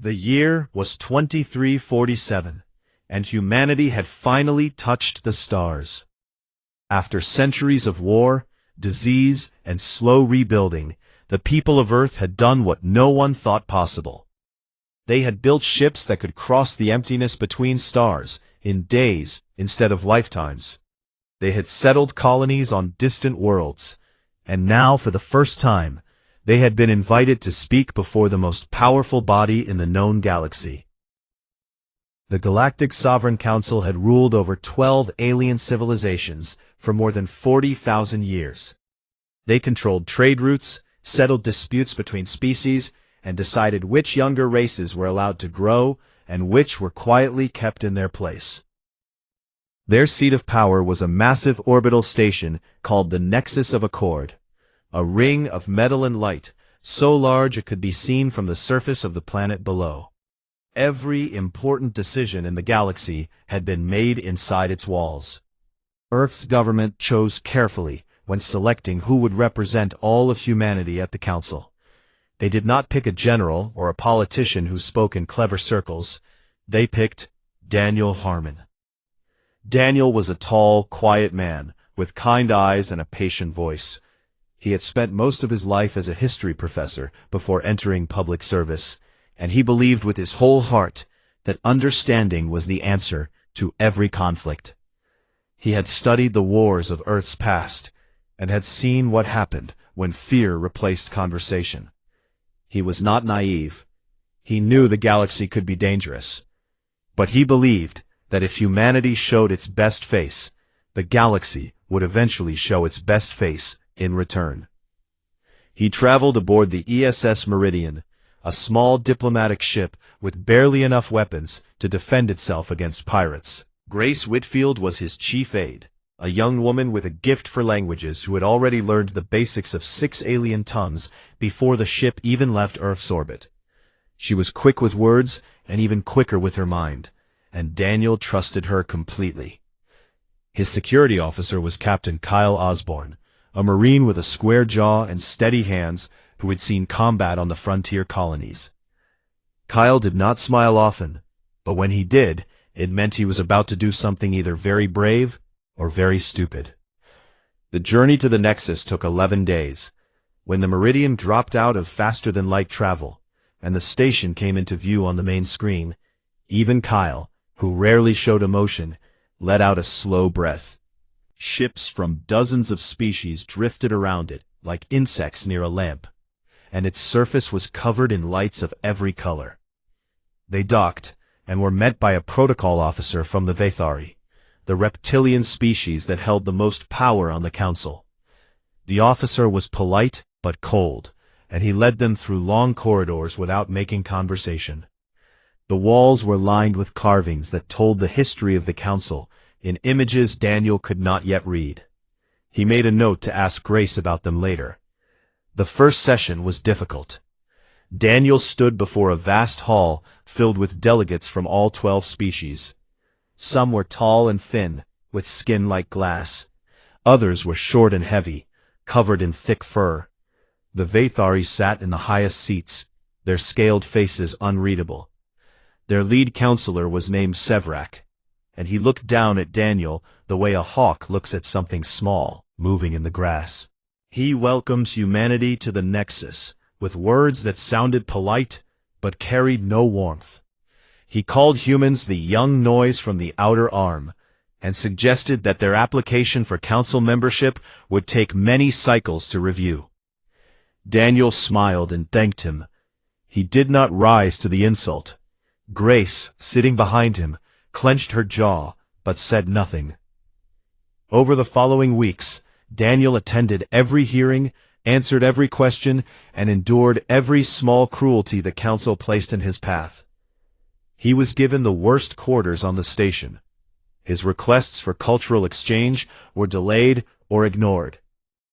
The year was 2347, and humanity had finally touched the stars. After centuries of war, disease, and slow rebuilding, the people of Earth had done what no one thought possible. They had built ships that could cross the emptiness between stars in days instead of lifetimes. They had settled colonies on distant worlds, and now, for the first time, they had been invited to speak before the most powerful body in the known galaxy. The Galactic Sovereign Council had ruled over 12 alien civilizations for more than 40,000 years. They controlled trade routes, settled disputes between species, and decided which younger races were allowed to grow and which were quietly kept in their place. Their seat of power was a massive orbital station called the Nexus of Accord, a ring of metal and light, so large it could be seen from the surface of the planet below. Every important decision in the galaxy had been made inside its walls. Earth's government chose carefully when selecting who would represent all of humanity at the council. They did not pick a general or a politician who spoke in clever circles. They picked Daniel Harmon. Daniel was a tall, quiet man, with kind eyes and a patient voice. He had spent most of his life as a history professor before entering public service, and he believed with his whole heart that understanding was the answer to every conflict. He had studied the wars of Earth's past, and had seen what happened when fear replaced conversation. He was not naive. He knew the galaxy could be dangerous. But he believed that if humanity showed its best face, the galaxy would eventually show its best face in return. He traveled aboard the ESS Meridian, a small diplomatic ship with barely enough weapons to defend itself against pirates. Grace Whitfield was his chief aide, a young woman with a gift for languages who had already learned the basics of 6 alien tongues before the ship even left Earth's orbit. She was quick with words and even quicker with her mind, and Daniel trusted her completely. His security officer was Captain Kyle Osborne, a Marine with a square jaw and steady hands who had seen combat on the frontier colonies. Kyle did not smile often, but when he did, it meant he was about to do something either very brave or very stupid. The journey to the Nexus took 11 days. When the Meridian dropped out of faster-than-light travel, and the station came into view on the main screen, even Kyle, who rarely showed emotion, let out a slow breath. Ships from dozens of species drifted around it like insects near a lamp, and its surface was covered in lights of every color. They docked, and were met by a protocol officer from the Vathari, the reptilian species that held the most power on the council. The officer was polite but cold, and he led them through long corridors without making conversation. The walls were lined with carvings that told the history of the council in images Daniel could not yet read. He made a note to ask Grace about them later. The first session was difficult. Daniel stood before a vast hall filled with delegates from all 12 species. Some were tall and thin, with skin like glass. Others were short and heavy, covered in thick fur. The Vathari sat in the highest seats, their scaled faces unreadable. Their lead counselor was named Sevrak, and he looked down at Daniel the way a hawk looks at something small, moving in the grass. He welcomed humanity to the Nexus, with words that sounded polite, but carried no warmth. He called humans the young noise from the outer arm, and suggested that their application for council membership would take many cycles to review. Daniel smiled and thanked him. He did not rise to the insult. Grace, sitting behind him, clenched her jaw, but said nothing. Over the following weeks, Daniel attended every hearing, answered every question, and endured every small cruelty the council placed in his path. He was given the worst quarters on the station. His requests for cultural exchange were delayed or ignored.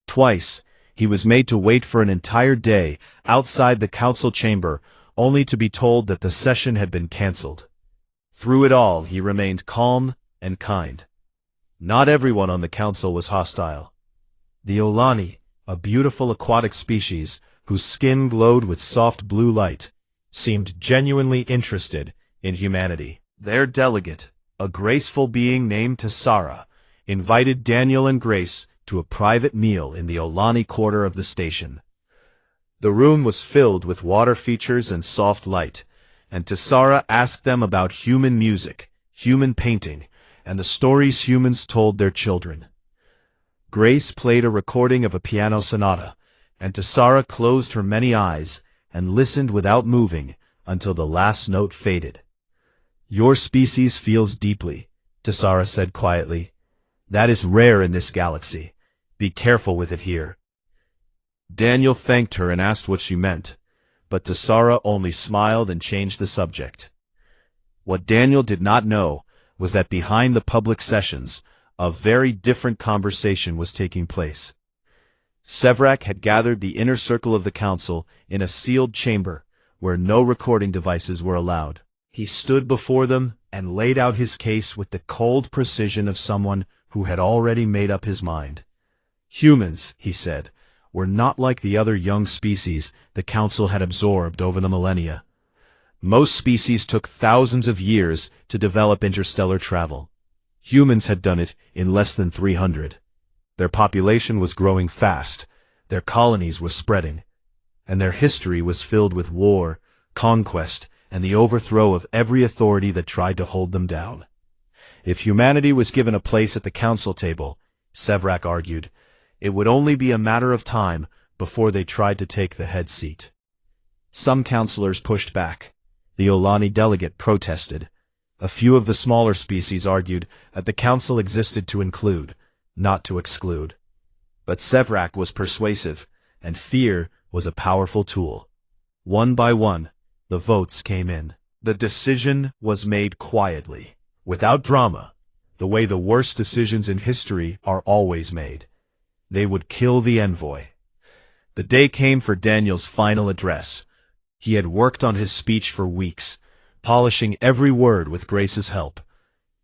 Twice, he was made to wait for an entire day outside the council chamber, only to be told that the session had been cancelled. Through it all, he remained calm and kind. Not everyone on the council was hostile. The Olani, a beautiful aquatic species whose skin glowed with soft blue light, seemed genuinely interested in humanity. Their delegate, a graceful being named Tessara, invited Daniel and Grace to a private meal in the Olani quarter of the station. The room was filled with water features and soft light, and Tessara asked them about human music, human painting, and the stories humans told their children. Grace played a recording of a piano sonata, and Tessara closed her many eyes and listened without moving until the last note faded. "Your species feels deeply," Tessara said quietly. "That is rare in this galaxy. Be careful with it here." Daniel thanked her and asked what she meant, but Tessara only smiled and changed the subject. What Daniel did not know was that behind the public sessions, a very different conversation was taking place. Sevrak had gathered the inner circle of the council in a sealed chamber where no recording devices were allowed. He stood before them and laid out his case with the cold precision of someone who had already made up his mind. Humans, he said, were not like the other young species the council had absorbed over the millennia. Most species took thousands of years to develop interstellar travel. Humans had done it in less than 300. Their population was growing fast, their colonies were spreading, and their history was filled with war, conquest, and the overthrow of every authority that tried to hold them down. If humanity was given a place at the council table, Sevrak argued, it would only be a matter of time before they tried to take the head seat. Some councilors pushed back. The Olani delegate protested. A few of the smaller species argued that the council existed to include, not to exclude. But Sevrak was persuasive, and fear was a powerful tool. One by one, the votes came in. The decision was made quietly, without drama, the way the worst decisions in history are always made. They would kill the envoy. The day came for Daniel's final address. He had worked on his speech for weeks, polishing every word with Grace's help.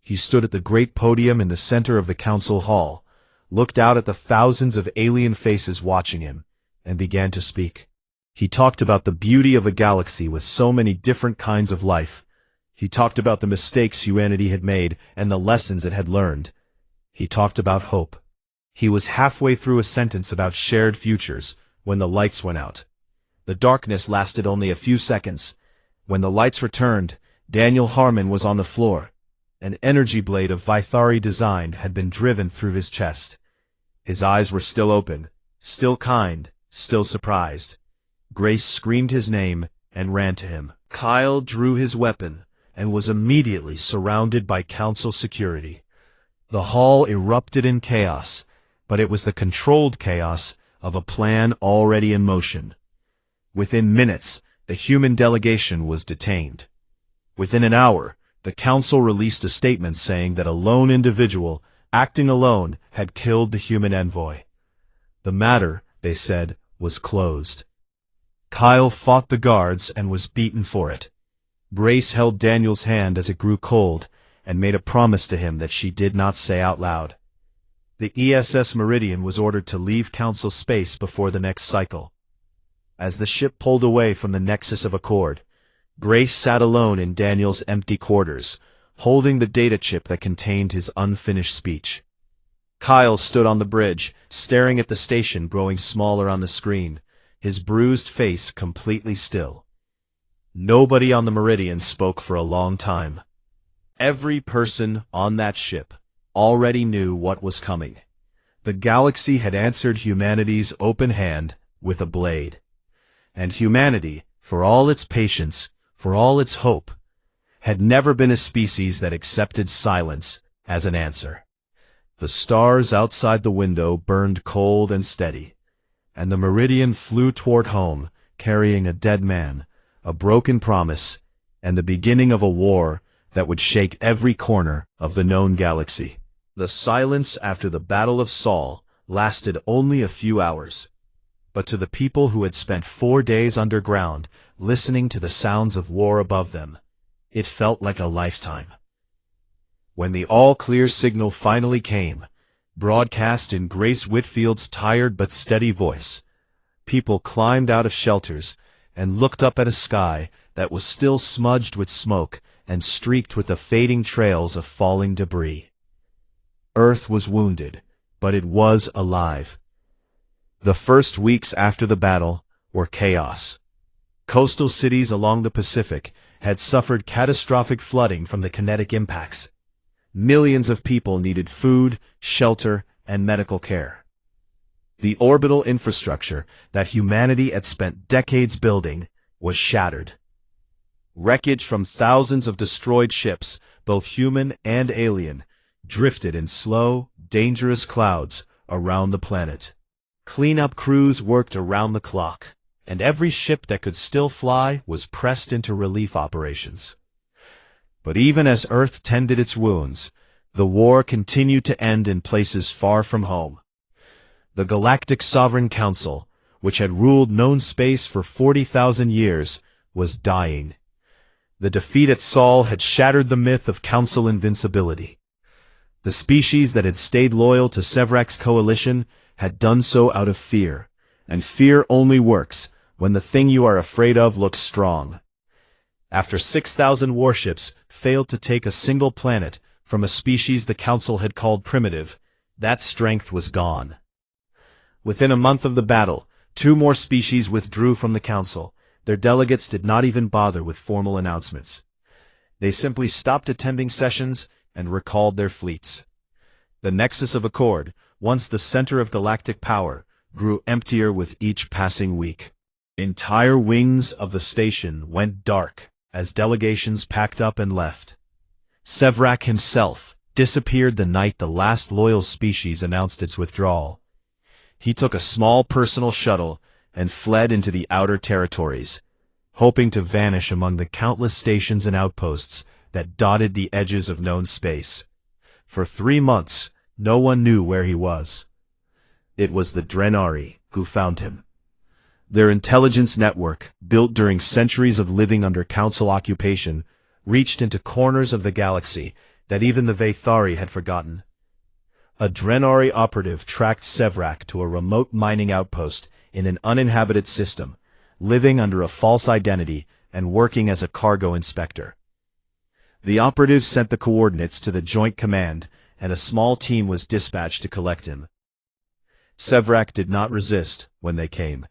He stood at the great podium in the center of the council hall, looked out at the thousands of alien faces watching him, and began to speak. He talked about the beauty of a galaxy with so many different kinds of life. He talked about the mistakes humanity had made and the lessons it had learned. He talked about hope. He was halfway through a sentence about shared futures when the lights went out. The darkness lasted only a few seconds. When the lights returned, Daniel Harmon was on the floor. An energy blade of Vithari design had been driven through his chest. His eyes were still open, still kind, still surprised. Grace screamed his name and ran to him. Kyle drew his weapon and was immediately surrounded by council security. The hall erupted in chaos, but it was the controlled chaos of a plan already in motion. Within minutes, the human delegation was detained. Within an hour, the council released a statement saying that a lone individual, acting alone, had killed the human envoy. The matter, they said, was closed. Kyle fought the guards and was beaten for it. Grace held Daniel's hand as it grew cold and made a promise to him that she did not say out loud. The ESS Meridian was ordered to leave council space before the next cycle. As the ship pulled away from the Nexus of Accord, Grace sat alone in Daniel's empty quarters, holding the data chip that contained his unfinished speech. Kyle stood on the bridge, staring at the station growing smaller on the screen, his bruised face completely still. Nobody on the Meridian spoke for a long time. Every person on that ship already knew what was coming. The galaxy had answered humanity's open hand with a blade. And humanity, for all its patience, for all its hope, had never been a species that accepted silence as an answer. The stars outside the window burned cold and steady, and the Meridian flew toward home, carrying a dead man, a broken promise, and the beginning of a war that would shake every corner of the known galaxy. The silence after the Battle of Sol lasted only a few hours, but to the people who had spent 4 days underground, listening to the sounds of war above them, it felt like a lifetime. When the all-clear signal finally came, broadcast in Grace Whitfield's tired but steady voice, people climbed out of shelters and looked up at a sky that was still smudged with smoke and streaked with the fading trails of falling debris. Earth was wounded, but it was alive. The first weeks after the battle were chaos. Coastal cities along the Pacific had suffered catastrophic flooding from the kinetic impacts. Millions of people needed food, shelter, and medical care. The orbital infrastructure that humanity had spent decades building was shattered. Wreckage from thousands of destroyed ships, both human and alien, drifted in slow, dangerous clouds around the planet. Cleanup crews worked around the clock, and every ship that could still fly was pressed into relief operations. But even as Earth tended its wounds, the war continued to end in places far from home. The Galactic Sovereign Council, which had ruled known space for 40,000 years, was dying. The defeat at Sol had shattered the myth of Council invincibility. The species that had stayed loyal to Sevrak's coalition had done so out of fear, and fear only works when the thing you are afraid of looks strong. After 6,000 warships failed to take a single planet from a species the Council had called primitive, that strength was gone. Within a month of the battle, 2 more species withdrew from the Council. Their delegates did not even bother with formal announcements. They simply stopped attending sessions and recalled their fleets. The Nexus of Accord, once the center of galactic power, grew emptier with each passing week. Entire wings of the station went dark as delegations packed up and left. Sevrak himself disappeared the night the last loyal species announced its withdrawal. He took a small personal shuttle and fled into the outer territories, hoping to vanish among the countless stations and outposts that dotted the edges of known space. For 3 months, no one knew where he was. It was the Drenari who found him. Their intelligence network, built during centuries of living under Council occupation, reached into corners of the galaxy that even the Vaethari had forgotten. A Drenari operative tracked Sevrak to a remote mining outpost in an uninhabited system, living under a false identity and working as a cargo inspector. The operative sent the coordinates to the Joint Command, and a small team was dispatched to collect him. Sevrak did not resist when they came.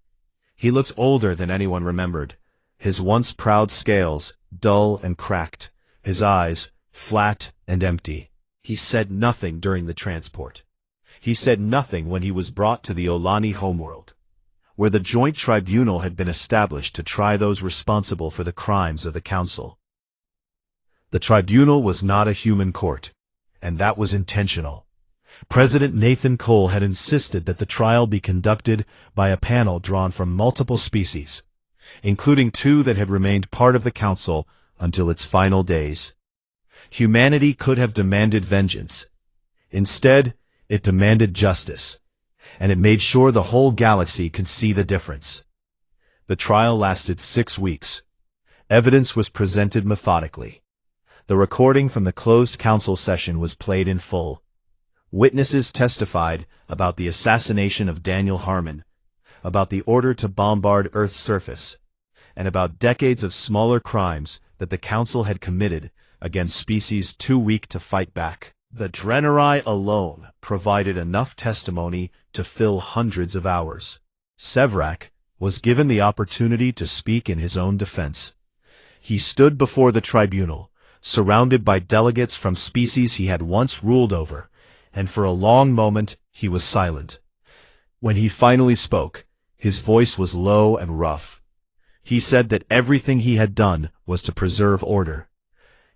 He looked older than anyone remembered, his once proud scales dull and cracked, his eyes flat and empty. He said nothing during the transport. He said nothing when he was brought to the Olani homeworld, where the Joint Tribunal had been established to try those responsible for the crimes of the Council. The tribunal was not a human court, and that was intentional. President Nathan Cole had insisted that the trial be conducted by a panel drawn from multiple species, including 2 that had remained part of the Council until its final days. Humanity could have demanded vengeance. Instead, it demanded justice, and it made sure the whole galaxy could see the difference. The trial lasted 6 weeks. Evidence was presented methodically. The recording from the closed council session was played in full. Witnesses testified about the assassination of Daniel Harmon, about the order to bombard Earth's surface, and about decades of smaller crimes that the Council had committed against species too weak to fight back. The Drenari alone provided enough testimony to fill hundreds of hours. Sevrak was given the opportunity to speak in his own defense. He stood before the tribunal, surrounded by delegates from species he had once ruled over, and for a long moment he was silent. When he finally spoke, his voice was low and rough. He said that everything he had done was to preserve order.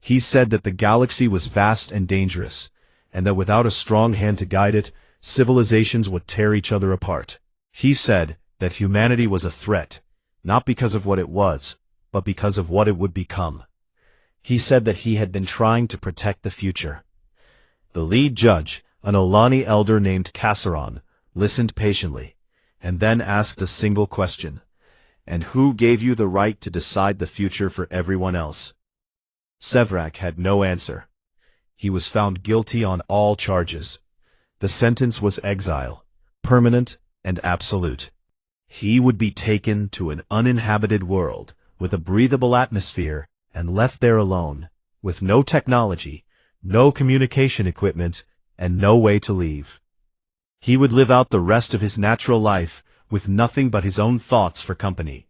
He said that the galaxy was vast and dangerous, and that without a strong hand to guide it, civilizations would tear each other apart. He said that humanity was a threat, not because of what it was, but because of what it would become. He said that he had been trying to protect the future. The lead judge, an Olani elder named Kassaron, listened patiently, and then asked a single question. And who gave you the right to decide the future for everyone else? Sevrak had no answer. He was found guilty on all charges. The sentence was exile, permanent and absolute. He would be taken to an uninhabited world with a breathable atmosphere, and left there alone, with no technology, no communication equipment, and no way to leave. He would live out the rest of his natural life with nothing but his own thoughts for company.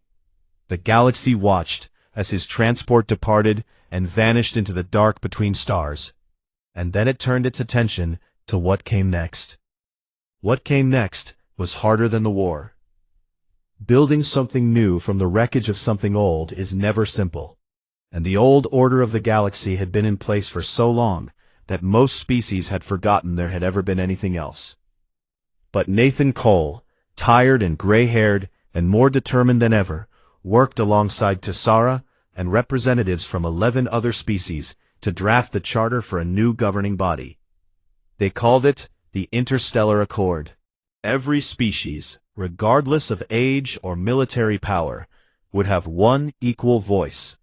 The galaxy watched as his transport departed and vanished into the dark between stars, and then it turned its attention to what came next. What came next was harder than the war. Building something new from the wreckage of something old is never simple, and the old order of the galaxy had been in place for so long that most species had forgotten there had ever been anything else. But Nathan Cole, tired and gray-haired and more determined than ever, worked alongside Tessara and representatives from 11 other species to draft the charter for a new governing body. They called it the Interstellar Accord. Every species, regardless of age or military power, would have one equal voice.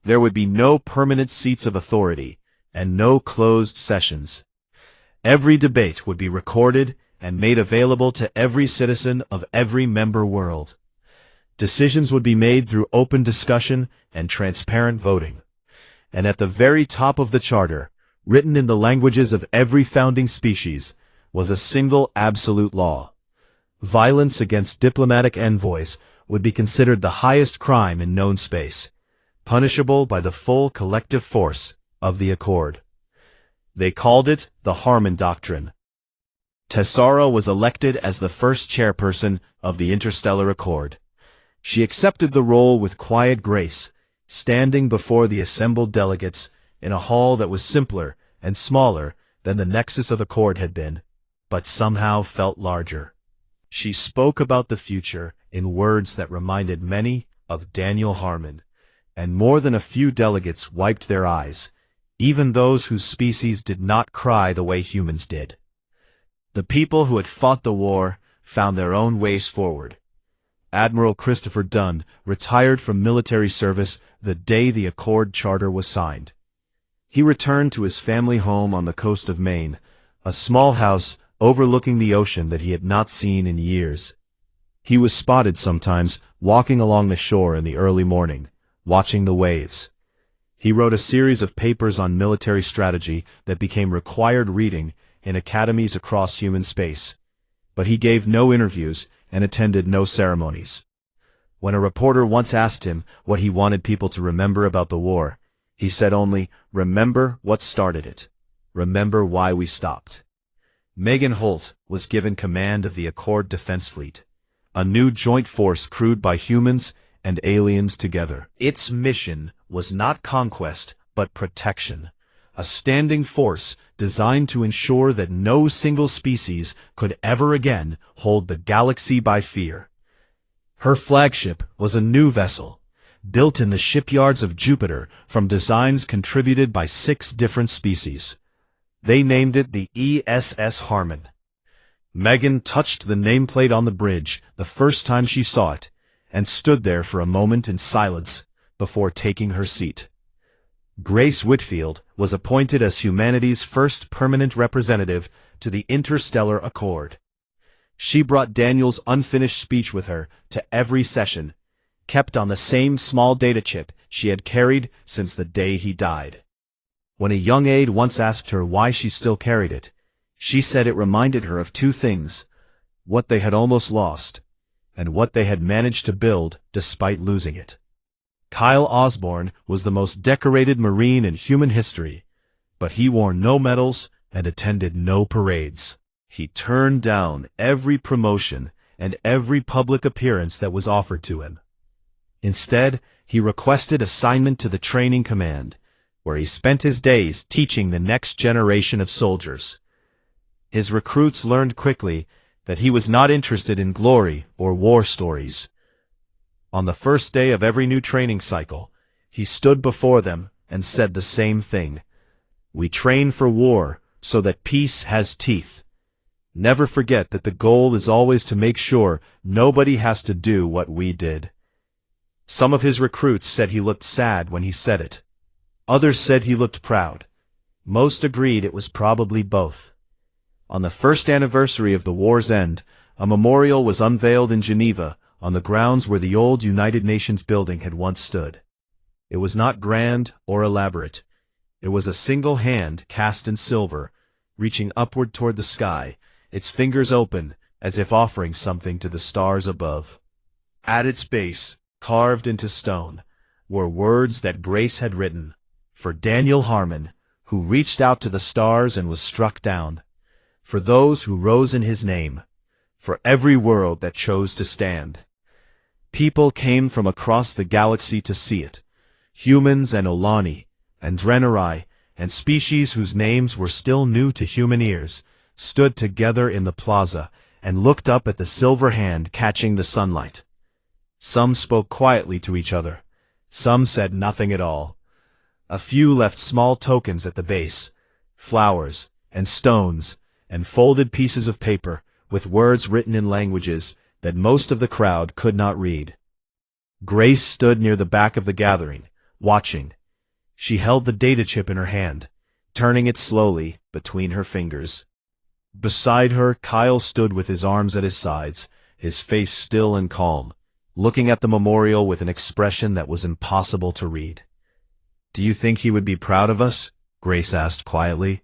There would be no permanent seats of authority and no closed sessions. Every debate would be recorded and made available to every citizen of every member world. Decisions would be made through open discussion and transparent voting. And at the very top of the charter, written in the languages of every founding species, was a single absolute law. Violence against diplomatic envoys would be considered the highest crime in known space, punishable by the full collective force of the Accord. They called it the Harmon Doctrine. Tessara was elected as the first chairperson of the Interstellar Accord. She accepted the role with quiet grace, standing before the assembled delegates in a hall that was simpler and smaller than the nexus of Accord had been, but somehow felt larger. She spoke about the future in words that reminded many of Daniel Harmon, and more than a few delegates wiped their eyes, even those whose species did not cry the way humans did. The people who had fought the war found their own ways forward. Admiral Christopher Dunn retired from military service the day the Accord Charter was signed. He returned to his family home on the coast of Maine, a small house overlooking the ocean that he had not seen in years. He was spotted sometimes walking along the shore in the early morning, watching the waves. He wrote a series of papers on military strategy that became required reading in academies across human space, but he gave no interviews and attended no ceremonies. When a reporter once asked him what he wanted people to remember about the war, he said only, "Remember what started it. Remember why we stopped." Megan Holt was given command of the Accord Defense Fleet, a new joint force crewed by humans and aliens together. Its mission was not conquest, but protection. A standing force designed to ensure that no single species could ever again hold the galaxy by fear. Her flagship was a new vessel, built in the shipyards of Jupiter from designs contributed by 6 different species. They named it the ESS Harmon. Megan touched the nameplate on the bridge the first time she saw it, and stood there for a moment in silence before taking her seat. Grace Whitfield was appointed as humanity's first permanent representative to the Interstellar Accord. She brought Daniel's unfinished speech with her to every session, kept on the same small data chip she had carried since the day he died. When a young aide once asked her why she still carried it, she said it reminded her of 2 things: what they had almost lost, and what they had managed to build despite losing it. Kyle Osborne was the most decorated Marine in human history, but he wore no medals and attended no parades. He turned down every promotion and every public appearance that was offered to him. Instead, he requested assignment to the training command, where he spent his days teaching the next generation of soldiers. His recruits learned quickly that he was not interested in glory or war stories. On the first day of every new training cycle, he stood before them and said the same thing: "We train for war so that peace has teeth. Never forget that the goal is always to make sure nobody has to do what we did." Some of his recruits said he looked sad when he said it. Others said he looked proud. Most agreed it was probably both. On the first anniversary of the war's end, a memorial was unveiled in Geneva on the grounds where the old United Nations building had once stood. It was not grand or elaborate. It was a single hand cast in silver, reaching upward toward the sky, its fingers open as if offering something to the stars above. At its base, carved into stone, were words that Grace had written, for Daniel Harmon, who reached out to the stars and was struck down, for those who rose in his name, for every world that chose to stand. People came from across the galaxy to see it, humans and Olani, and Drenari, and species whose names were still new to human ears, stood together in the plaza and looked up at the silver hand catching the sunlight. Some spoke quietly to each other. Some said nothing at all. A few left small tokens at the base, flowers and stones and folded pieces of paper with words written in languages that most of the crowd could not read. Grace stood near the back of the gathering, watching. She held the data chip in her hand, turning it slowly between her fingers. Beside her, Kyle stood with his arms at his sides, his face still and calm, looking at the memorial with an expression that was impossible to read. "Do you think he would be proud of us?" Grace asked quietly.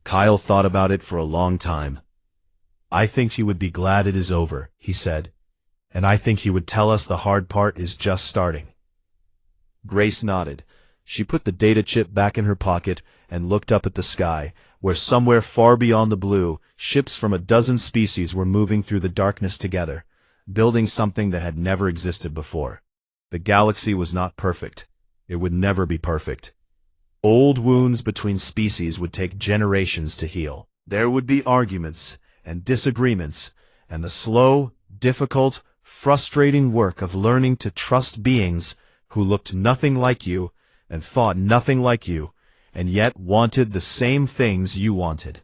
Kyle thought about it for a long time. "I think he would be glad it is over," he said, "and I think he would tell us the hard part is just starting." Grace nodded. She put the data chip back in her pocket and looked up at the sky, where somewhere far beyond the blue, ships from a dozen species were moving through the darkness together, building something that had never existed before. The galaxy was not perfect. It would never be perfect. Old wounds between species would take generations to heal. There would be arguments and disagreements, and the slow, difficult, frustrating work of learning to trust beings who looked nothing like you and thought nothing like you, and yet wanted the same things you wanted: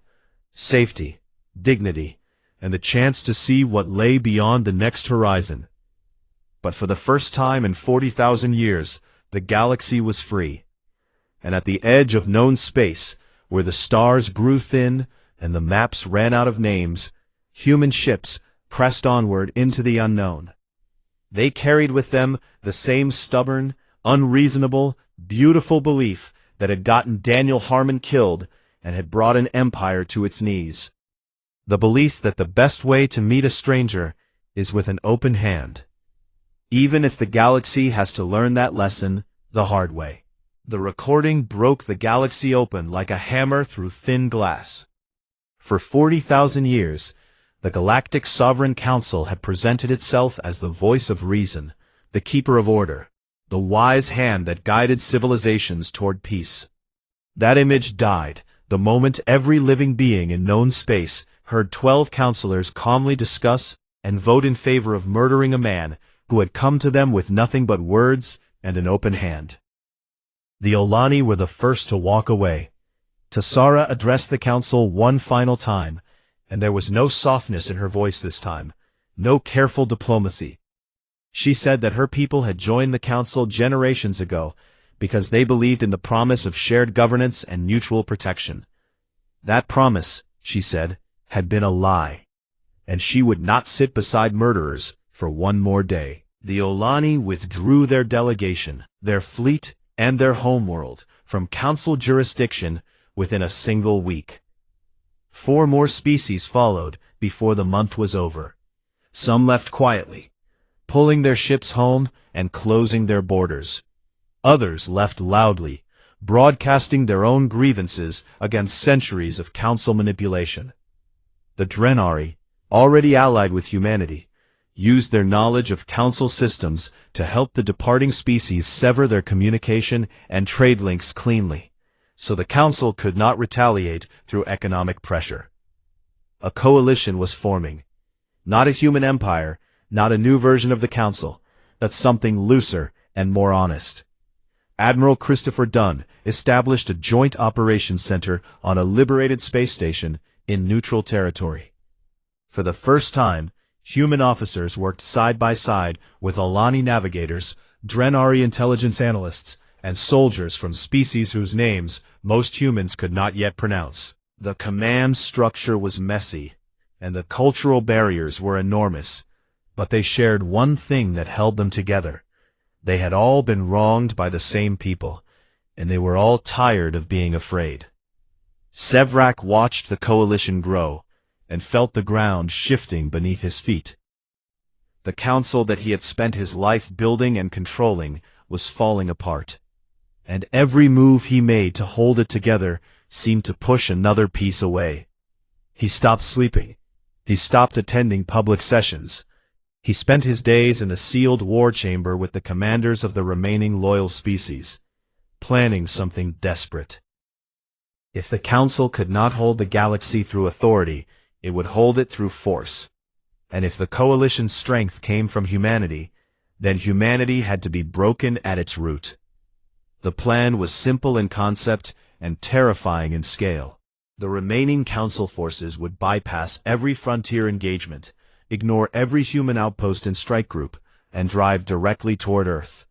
safety, dignity, and the chance to see what lay beyond the next horizon. But for the first time in 40,000 years, the galaxy was free. And at the edge of known space, where the stars grew thin and the maps ran out of names, human ships pressed onward into the unknown. They carried with them the same stubborn, unreasonable, beautiful belief that had gotten Daniel Harmon killed and had brought an empire to its knees. The belief that the best way to meet a stranger is with an open hand, even if the galaxy has to learn that lesson the hard way. The recording broke the galaxy open like a hammer through thin glass. For 40,000 years, the Galactic Sovereign Council had presented itself as the voice of reason, the keeper of order, the wise hand that guided civilizations toward peace. That image died the moment every living being in known space heard 12 counselors calmly discuss and vote in favor of murdering a man who had come to them with nothing but words and an open hand. The Olani were the first to walk away. Tassara addressed the council one final time, and there was no softness in her voice this time, no careful diplomacy. She said that her people had joined the council generations ago because they believed in the promise of shared governance and mutual protection. That promise, she said, had been a lie, and she would not sit beside murderers for one more day. The Olani withdrew their delegation, their fleet, and their homeworld from council jurisdiction within a single week. 4 more species followed before the month was over. Some left quietly, pulling their ships home and closing their borders. Others left loudly, broadcasting their own grievances against centuries of council manipulation. The Drenari, already allied with humanity, used their knowledge of council systems to help the departing species sever their communication and trade links cleanly, so the council could not retaliate through economic pressure. A coalition was forming. Not a human empire, not a new version of the council, but something looser and more honest. Admiral Christopher Dunn established a joint operations center on a liberated space station in neutral territory. For the first time, human officers worked side by side with Olani navigators, Drenari intelligence analysts, and soldiers from species whose names most humans could not yet pronounce. The command structure was messy, and the cultural barriers were enormous, But they shared one thing that held them together. They had all been wronged by the same people, and they were all tired of being afraid. Sevrak watched the coalition grow, and felt the ground shifting beneath his feet. The council that he had spent his life building and controlling was falling apart, and every move he made to hold it together seemed to push another piece away. He stopped sleeping. He stopped attending public sessions. He spent his days in the sealed war chamber with the commanders of the remaining loyal species, planning something desperate. If the council could not hold the galaxy through authority, it would hold it through force. And if the coalition's strength came from humanity, then humanity had to be broken at its root. The plan was simple in concept and terrifying in scale. The remaining council forces would bypass every frontier engagement, ignore every human outpost and strike group, and drive directly toward Earth.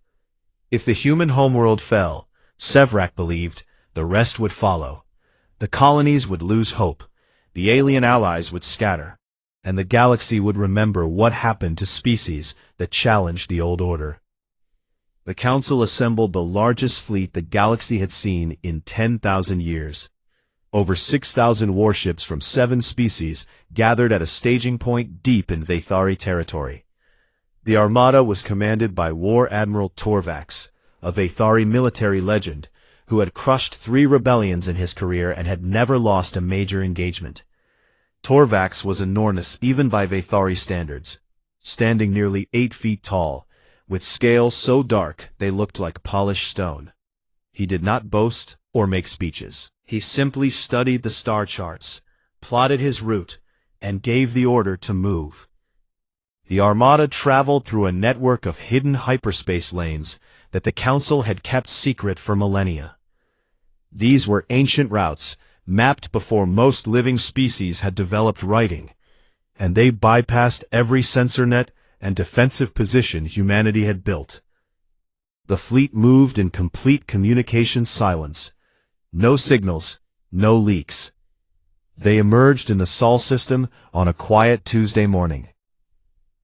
If the human homeworld fell, Sevrak believed, the rest would follow. The colonies would lose hope, the alien allies would scatter, and the galaxy would remember what happened to species that challenged the old order. The Council assembled the largest fleet the galaxy had seen in 10,000 years. Over 6,000 warships from 7 species gathered at a staging point deep in Vathari territory. The armada was commanded by War Admiral Torvax, a Vathari military legend, who had crushed 3 rebellions in his career and had never lost a major engagement. Torvax was enormous even by Vathari standards, standing nearly 8 feet tall, with scales so dark they looked like polished stone. He did not boast or make speeches. He simply studied the star charts, plotted his route, and gave the order to move. The armada traveled through a network of hidden hyperspace lanes that the Council had kept secret for millennia. These were ancient routes, mapped before most living species had developed writing, and they bypassed every sensor net and defensive position humanity had built. The fleet moved in complete communication silence. No signals, no leaks. They emerged in the Sol system on a quiet Tuesday morning.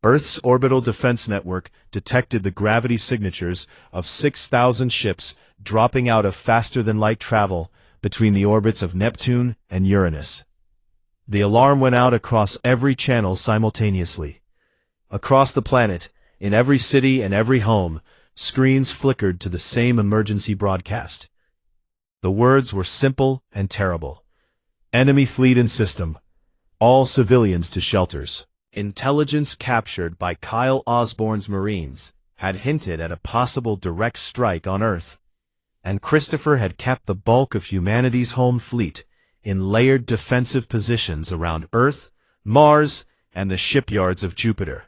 Earth's orbital defense network detected the gravity signatures of 6,000 ships dropping out of faster-than-light travel between the orbits of Neptune and Uranus. The alarm went out across every channel simultaneously. Across the planet, in every city and every home, screens flickered to the same emergency broadcast. The words were simple and terrible. Enemy fleet in system. All civilians to shelters. Intelligence captured by Kyle Osborne's Marines had hinted at a possible direct strike on Earth, and Christopher had kept the bulk of humanity's home fleet in layered defensive positions around Earth, Mars, and the shipyards of Jupiter.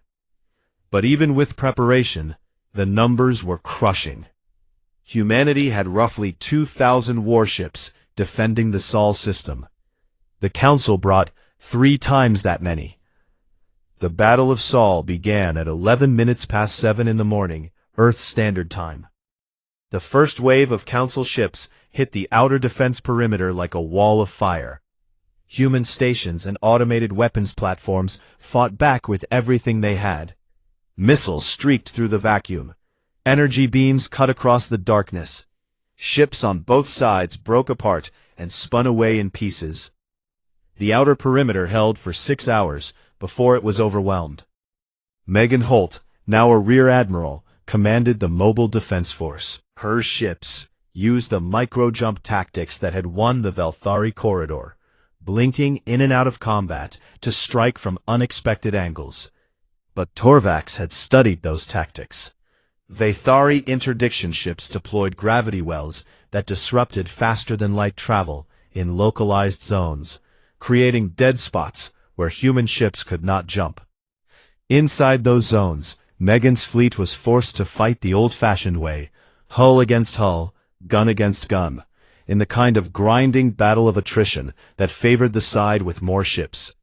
But even with preparation, the numbers were crushing. Humanity had roughly 2,000 warships defending the Sol system. The Council brought 3 times that many. The Battle of Sol began at 11 minutes past 7 in the morning, Earth Standard Time. The first wave of Council ships hit the outer defense perimeter like a wall of fire. Human stations and automated weapons platforms fought back with everything they had. Missiles streaked through the vacuum. Energy beams cut across the darkness. Ships on both sides broke apart and spun away in pieces. The outer perimeter held for 6 hours before it was overwhelmed. Megan Holt, now a rear admiral, commanded the mobile defense force. Her ships used the micro-jump tactics that had won the Velthari corridor, blinking in and out of combat to strike from unexpected angles. But Torvax had studied those tactics. Vathari interdiction ships deployed gravity wells that disrupted faster-than-light travel in localized zones, creating dead spots where human ships could not jump. Inside those zones, Megan's fleet was forced to fight the old-fashioned way, hull against hull, gun against gun, in the kind of grinding battle of attrition that favored the side with more ships.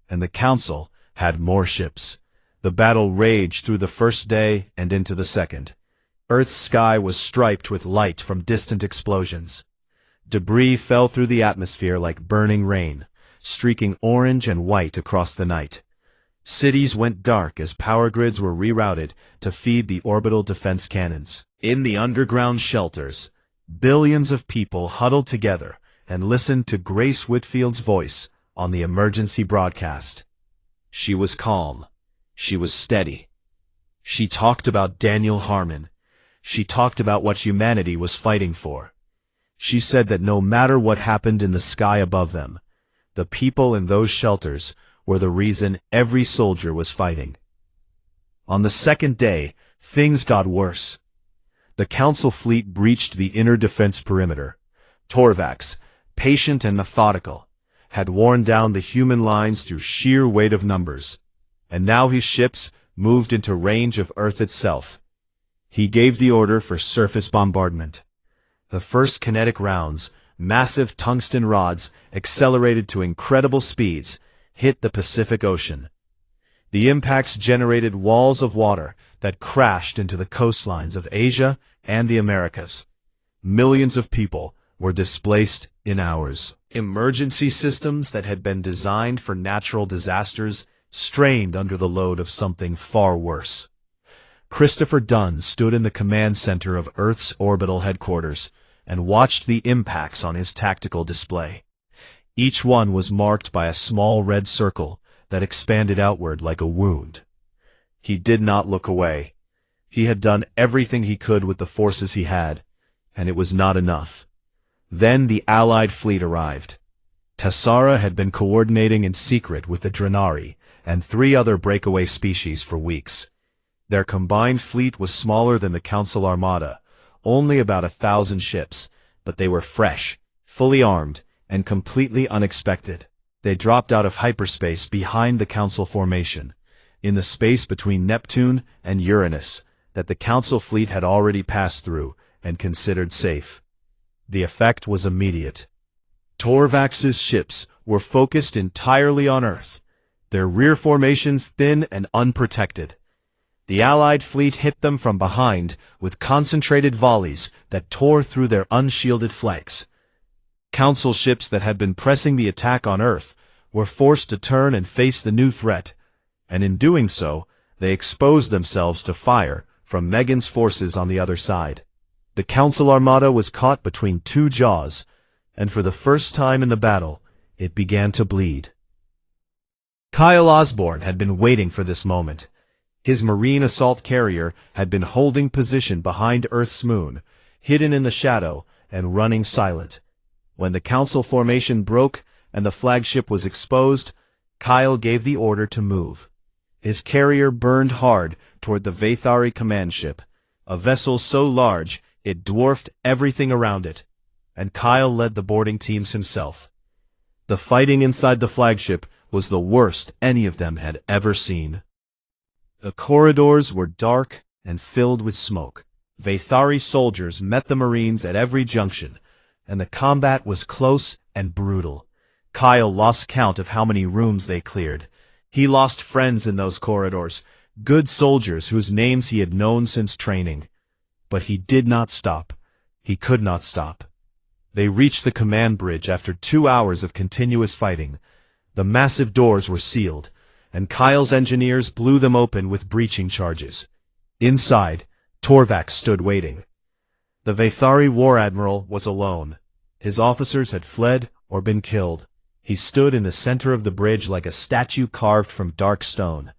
And the Council had more ships. The battle raged through the first day and into the second. Earth's sky was striped with light from distant explosions. Debris fell through the atmosphere like burning rain, streaking orange and white across the night. Cities went dark as power grids were rerouted to feed the orbital defense cannons. In the underground shelters, billions of people huddled together and listened to Grace Whitfield's voice on the emergency broadcast. She was calm. She was steady. She talked about Daniel Harmon. She talked about what humanity was fighting for. She said that no matter what happened in the sky above them, the people in those shelters were the reason every soldier was fighting. On the second day, things got worse. The Council fleet breached the inner defense perimeter. Torvax, patient and methodical, had worn down the human lines through sheer weight of numbers, and now his ships moved into range of Earth itself. He gave the order for surface bombardment. The first kinetic rounds, massive tungsten rods accelerated to incredible speeds, hit the Pacific Ocean. The impacts generated walls of water that crashed into the coastlines of Asia and the Americas. Millions of people were displaced in hours. Emergency systems that had been designed for natural disasters strained under the load of something far worse. Christopher Dunn stood in the command center of Earth's orbital headquarters and watched the impacts on his tactical display. Each one was marked by a small red circle that expanded outward like a wound. He did not look away. He had done everything he could with the forces he had, and it was not enough. Then the Allied fleet arrived. Tessara had been coordinating in secret with the Drenari and 3 other breakaway species for weeks. Their combined fleet was smaller than the Council Armada, only about 1,000 ships, but they were fresh, fully armed, and completely unexpected. They dropped out of hyperspace behind the Council formation, in the space between Neptune and Uranus that the Council fleet had already passed through and considered safe. The effect was immediate. Torvax's ships were focused entirely on Earth, their rear formations thin and unprotected. The Allied fleet hit them from behind with concentrated volleys that tore through their unshielded flanks. Council ships that had been pressing the attack on Earth were forced to turn and face the new threat, and in doing so, they exposed themselves to fire from Megan's forces on the other side. The Council Armada was caught between 2 jaws, and for the first time in the battle, it began to bleed. Kyle Osborne had been waiting for this moment. His marine assault carrier had been holding position behind Earth's moon, hidden in the shadow and running silent. When the Council formation broke and the flagship was exposed, Kyle gave the order to move. His carrier burned hard toward the Vathari command ship, a vessel so large it dwarfed everything around it, and Kyle led the boarding teams himself. The fighting inside the flagship was the worst any of them had ever seen. The corridors were dark and filled with smoke. Vathari soldiers met the Marines at every junction, and the combat was close and brutal. Kyle lost count of how many rooms they cleared. He lost friends in those corridors, good soldiers whose names he had known since training. But he did not stop. He could not stop. They reached the command bridge after 2 hours of continuous fighting. The massive doors were sealed, and Kyle's engineers blew them open with breaching charges. Inside, Torvax stood waiting. The Vathari War Admiral was alone. His officers had fled or been killed. He stood in the center of the bridge like a statue carved from dark stone,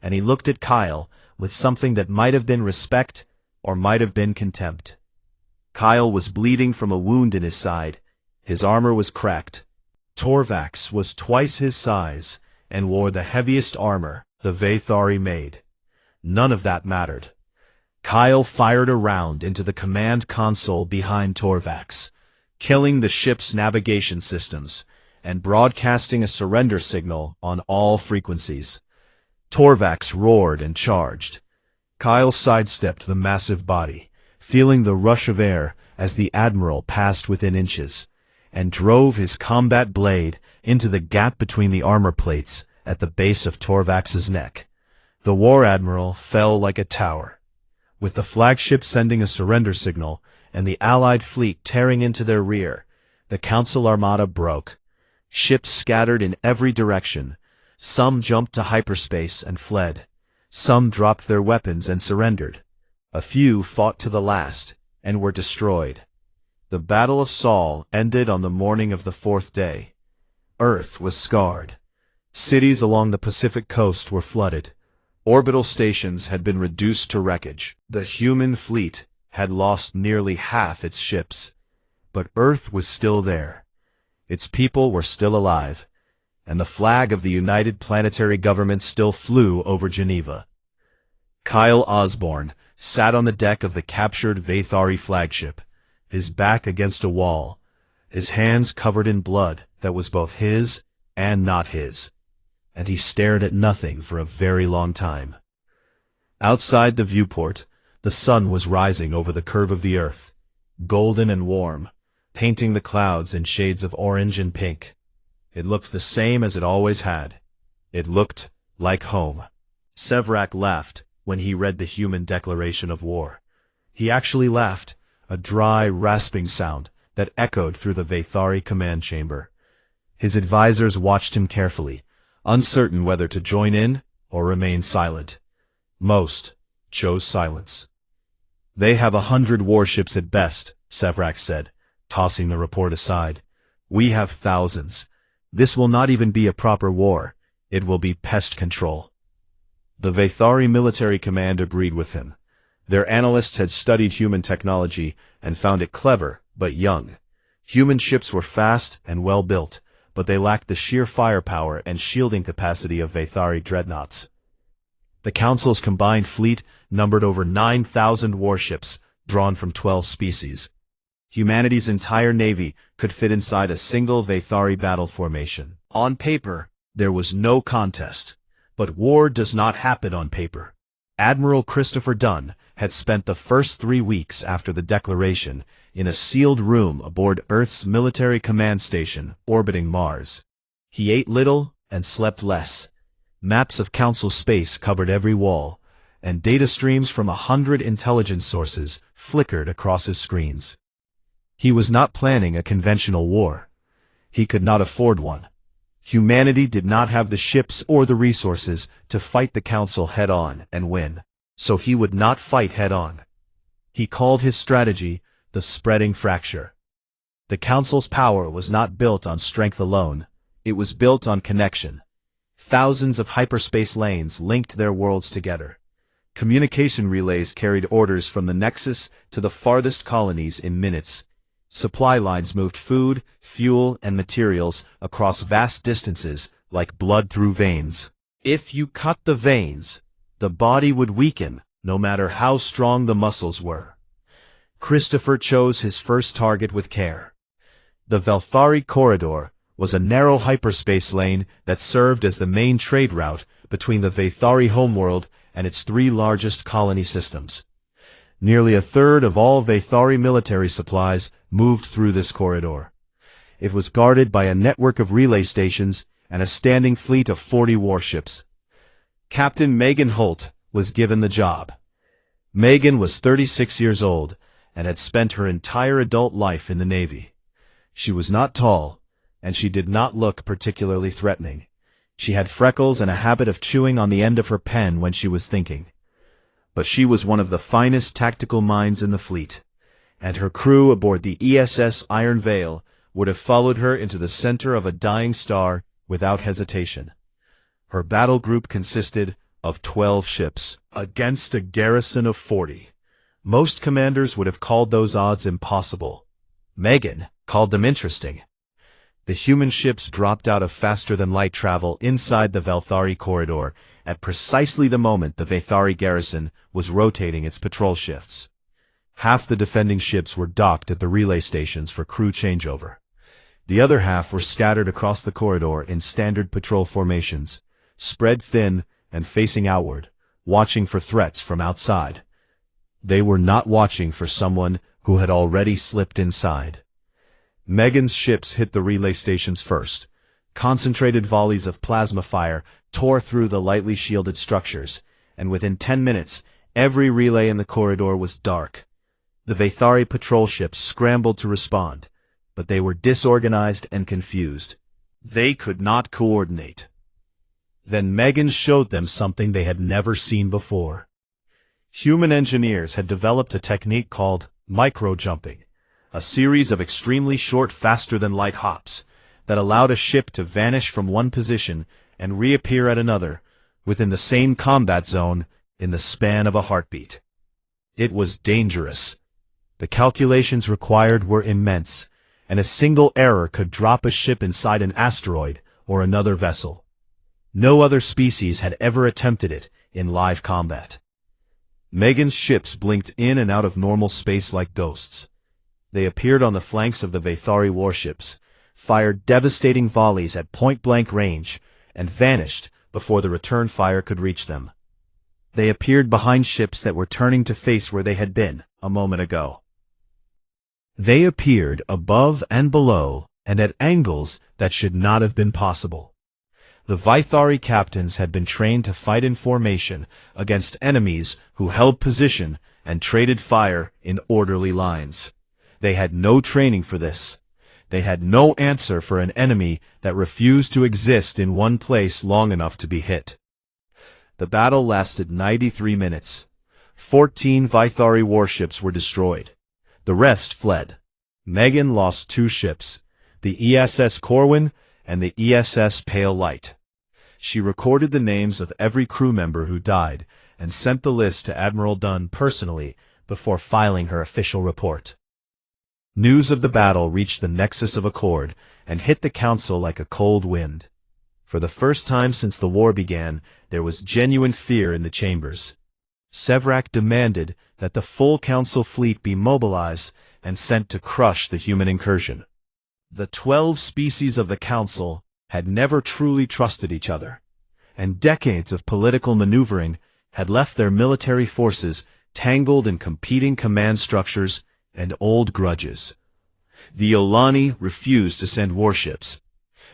and he looked at Kyle with something that might have been respect or might have been contempt. Kyle was bleeding from a wound in his side. His armor was cracked. Torvax was twice his size and wore the heaviest armor the Vathari made. None of that mattered. Kyle fired a round into the command console behind Torvax, killing the ship's navigation systems and broadcasting a surrender signal on all frequencies. Torvax roared and charged. Kyle sidestepped the massive body, feeling the rush of air as the Admiral passed within inches, and drove his combat blade into the gap between the armor plates at the base of Torvax's neck. The War Admiral fell like a tower. With the flagship sending a surrender signal and the Allied fleet tearing into their rear, the Council Armada broke. Ships scattered in every direction. Some jumped to hyperspace and fled. Some dropped their weapons and surrendered. A few fought to the last and were destroyed. The Battle of Sol ended on the morning of the fourth day. Earth was scarred. Cities along the Pacific coast were flooded. Orbital stations had been reduced to wreckage. The human fleet had lost nearly half its ships. But Earth was still there. Its people were still alive, and the flag of the United Planetary Government still flew over Geneva. Kyle Osborne sat on the deck of the captured Vathari flagship, his back against a wall, his hands covered in blood that was both his and not his, and he stared at nothing for a very long time. Outside the viewport, the sun was rising over the curve of the earth, golden and warm, painting the clouds in shades of orange and pink. It looked the same as it always had. It looked like home. Sevrak laughed when he read the human declaration of war. He actually laughed, a dry, rasping sound that echoed through the Vathari command chamber. His advisors watched him carefully, uncertain whether to join in or remain silent. Most chose silence. "They have 100 warships at best," Sevrak said, tossing the report aside. "We have thousands. This will not even be a proper war. It will be pest control." The Vathari military command agreed with him. Their analysts had studied human technology and found it clever, but young. Human ships were fast and well built, but they lacked the sheer firepower and shielding capacity of Vathari dreadnoughts. The Council's combined fleet numbered over 9,000 warships, drawn from 12 species. Humanity's entire navy could fit inside a single Vathari battle formation. On paper, there was no contest. But war does not happen on paper. Admiral Christopher Dunn had spent the first 3 weeks after the declaration in a sealed room aboard Earth's military command station orbiting Mars. He ate little and slept less. Maps of Council space covered every wall, and data streams from 100 intelligence sources flickered across his screens. He was not planning a conventional war. He could not afford one. Humanity did not have the ships or the resources to fight the Council head-on and win, so he would not fight head-on. He called his strategy the spreading fracture. The Council's power was not built on strength alone, it was built on connection. Thousands of hyperspace lanes linked their worlds together. Communication relays carried orders from the Nexus to the farthest colonies in minutes. Supply lines moved food, fuel, and materials across vast distances like blood through veins. If you cut the veins, the body would weaken, no matter how strong the muscles were. Christopher chose his first target with care. The Vathari Corridor was a narrow hyperspace lane that served as the main trade route between the Vathari homeworld and its 3 largest colony systems. Nearly a third of all Vathari military supplies moved through this corridor. It was guarded by a network of relay stations and a standing fleet of 40 warships. Captain Megan Holt was given the job. Megan was 36 years old and had spent her entire adult life in the Navy. She was not tall, and she did not look particularly threatening. She had freckles and a habit of chewing on the end of her pen when she was thinking. But she was one of the finest tactical minds in the fleet, and her crew aboard the ESS Iron Veil would have followed her into the center of a dying star without hesitation. Her battle group consisted of 12 ships against a garrison of 40. Most commanders would have called those odds impossible. Megan called them interesting. The human ships dropped out of faster-than-light travel inside the Vathari corridor at precisely the moment the Vathari garrison was rotating its patrol shifts. Half the defending ships were docked at the relay stations for crew changeover. The other half were scattered across the corridor in standard patrol formations, spread thin and facing outward, watching for threats from outside. They were not watching for someone who had already slipped inside. Megan's ships hit the relay stations first. Concentrated volleys of plasma fire tore through the lightly shielded structures, and within 10 minutes, every relay in the corridor was dark. The Vathari patrol ships scrambled to respond, but they were disorganized and confused. They could not coordinate. Then Megan showed them something they had never seen before. Human engineers had developed a technique called micro-jumping, a series of extremely short, faster-than-light hops that allowed a ship to vanish from one position and reappear at another within the same combat zone in the span of a heartbeat. It was dangerous. The calculations required were immense, and a single error could drop a ship inside an asteroid or another vessel. No other species had ever attempted it in live combat. Megan's ships blinked in and out of normal space like ghosts. They appeared on the flanks of the Vathari warships, fired devastating volleys at point-blank range, and vanished before the return fire could reach them. They appeared behind ships that were turning to face where they had been a moment ago. They appeared above and below and at angles that should not have been possible. The Vathari captains had been trained to fight in formation against enemies who held position and traded fire in orderly lines. They had no training for this. They had no answer for an enemy that refused to exist in one place long enough to be hit. The battle lasted 93 minutes. 14 Vathari warships were destroyed. The rest fled. Megan lost 2 ships, the ESS Corwin and the ESS Pale Light. She recorded the names of every crew member who died and sent the list to Admiral Dunn personally before filing her official report. News of the battle reached the nexus of accord and hit the council like a cold wind. For the first time since the war began, there was genuine fear in the chambers. Sevrak demanded that the full council fleet be mobilized and sent to crush the human incursion. The 12 species of the council had never truly trusted each other, and decades of political maneuvering had left their military forces tangled in competing command structures and old grudges. The Olani refused to send warships.